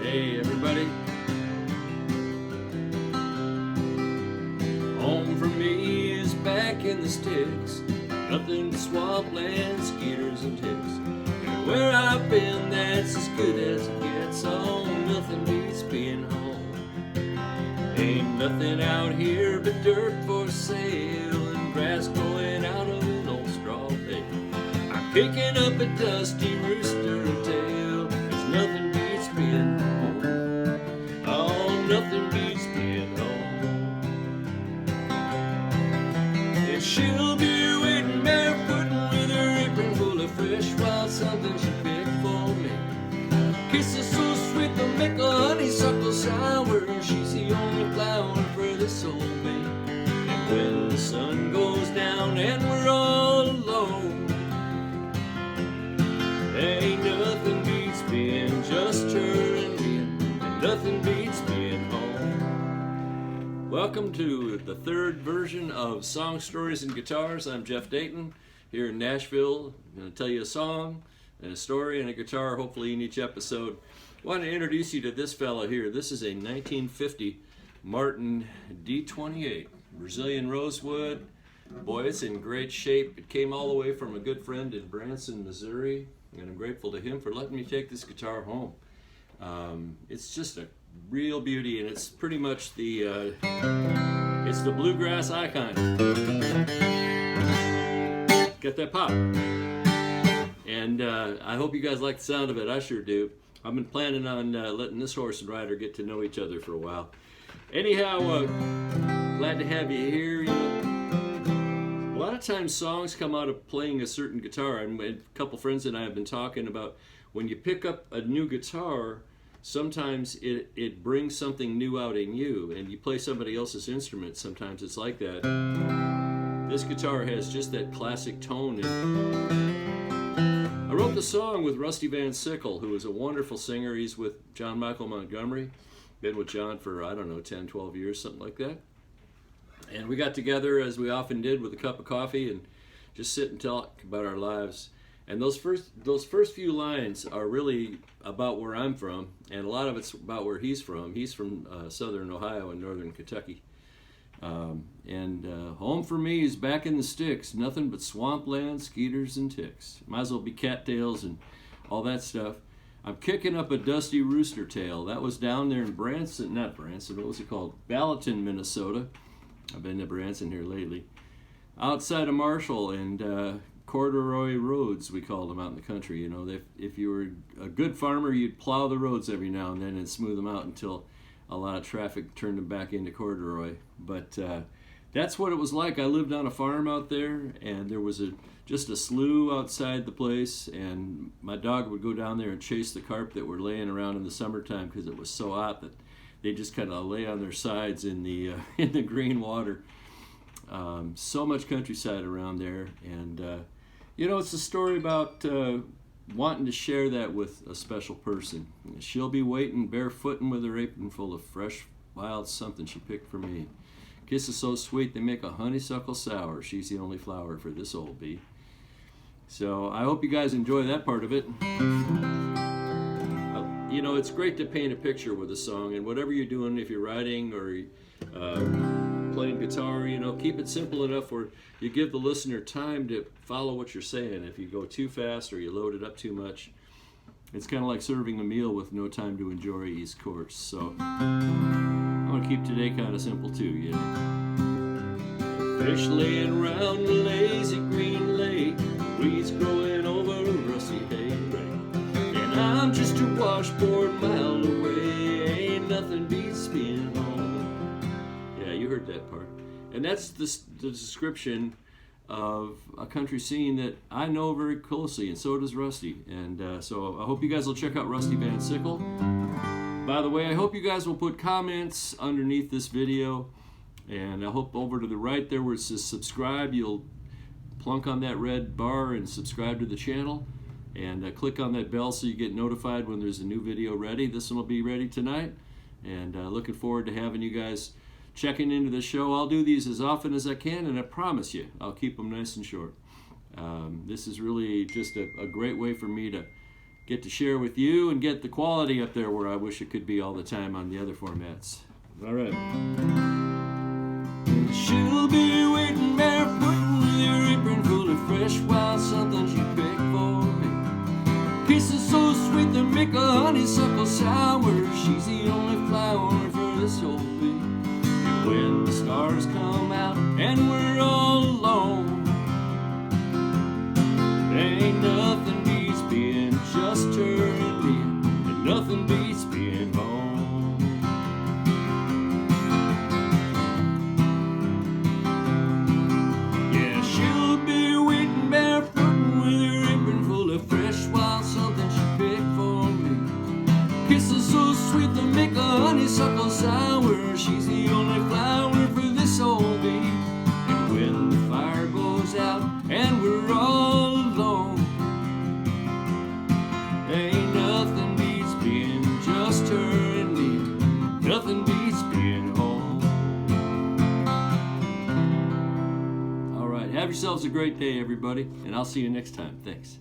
Hey everybody. Home for me is back in the sticks. Nothing but swampland, skeeters and ticks. And where I've been, that's as good as it gets. Oh, nothing beats being home. Ain't nothing out here but dirt for sale and grass growing out of an old straw bale. I'm kicking up a dusty rooster tail. There's nothing beats being home. Oh, nothing beats being home. And she'll be waiting barefoot with her apron full of fresh wild something she picked for me. Kisses so sweet they'll make a honeysuckle sour. She's the only flower for this old me. And when the sun goes down and we're all alone, ain't nothing beats being just her and me, and nothing beats being home. Welcome to the third version of Song Stories and Guitars. I'm Jeff Dayton here in Nashville. I'm going to tell you a song and a story and a guitar, hopefully in each episode. I want to introduce you to this fella here. This is a 1950 Martin D28, Brazilian rosewood. Boy, it's in great shape. It came all the way from a good friend in Branson, Missouri, and I'm grateful to him for letting me take this guitar home. It's just a real beauty, and it's pretty much the it's the bluegrass icon. Get that pop. And I hope you guys like the sound of it. I sure do. I've been planning on letting this horse and rider get to know each other for a while. Anyhow, glad to have you here. You know, a lot of times songs come out of playing a certain guitar. And a couple friends and I have been talking about when you pick up a new guitar, sometimes it brings something new out in you, and you play somebody else's instrument. Sometimes it's like that. This guitar has just that classic tone. I wrote the song with Rusty Van Sickle, who is a wonderful singer. He's with John Michael Montgomery. Been with John for, I don't know, 10, 12 years, something like that. And we got together, as we often did, with a cup of coffee and just sit and talk about our lives. And those first few lines are really about where I'm from, and a lot of it's about where he's from. He's from southern Ohio and northern Kentucky. Home for me is back in the sticks, nothing but swampland, skeeters, and ticks. Might as well be cattails and all that stuff. I'm kicking up a dusty rooster tail. That was down there in Branson, not Branson, what was it called? Ballatin, Minnesota. I've been to Branson here lately. Outside of Marshall and corduroy roads, we called them out in the country. You know, if you were a good farmer, you'd plow the roads every now and then and smooth them out until a lot of traffic turned them back into corduroy. But that's what it was like. I lived on a farm out there, and there was just a slough outside the place, and my dog would go down there and chase the carp that were laying around in the summertime because it was so hot that they just kind of lay on their sides in the in the green water. So much countryside around there, and you know, it's a story about wanting to share that with a special person. She'll be waiting barefootin' with her apron full of fresh wild something she picked for me. Kisses so sweet they make a honeysuckle sour. She's the only flower for this old bee. So I hope you guys enjoy that part of it. You know, it's great to paint a picture with a song, and whatever you're doing, if you're writing or playing guitar, you know, keep it simple enough where you give the listener time to follow what you're saying. If you go too fast or you load it up too much, it's kind of like serving a meal with no time to enjoy each course. So I want to keep today kind of simple too, you know. Fish laying around the lazy green lake, weeds growing over a rusty hay rake, and I'm just a washboard mile away. Ain't nothing beats being home. Yeah, you heard that part. And that's the description of a country scene that I know very closely, and so does Rusty. And so I hope you guys will check out Rusty Van Sickle. By the way, I hope you guys will put comments underneath this video, and I hope over to the right there where it says subscribe, you'll plunk on that red bar and subscribe to the channel, and click on that bell so you get notified when there's a new video ready. This one will be ready tonight, and looking forward to having you guys checking into the show. I'll do these as often as I can, and I promise you I'll keep them nice and short. This is really just a great way for me to get to share with you and get the quality up there where I wish it could be all the time on the other formats. All right. She'll be waiting barefoot with your apron full of fresh wild something she picked for me. Kisses so sweet they make a honeysuckle sour. She's the only flower for this whole bee. And when the stars come out and we're all alone, ain't nothing beats being just her and me, and nothing beats being home. Yeah, she'll be waiting barefoot with her apron full of fresh wild something she picked for me. Kisses so sweet they make a honeysuckle sour. She's the only flower for this old bee. And when the fire goes out and we're all alone, ain't nothing beats being just her and me. Nothing beats being home. All right, have yourselves a great day, everybody, and I'll see you next time. Thanks.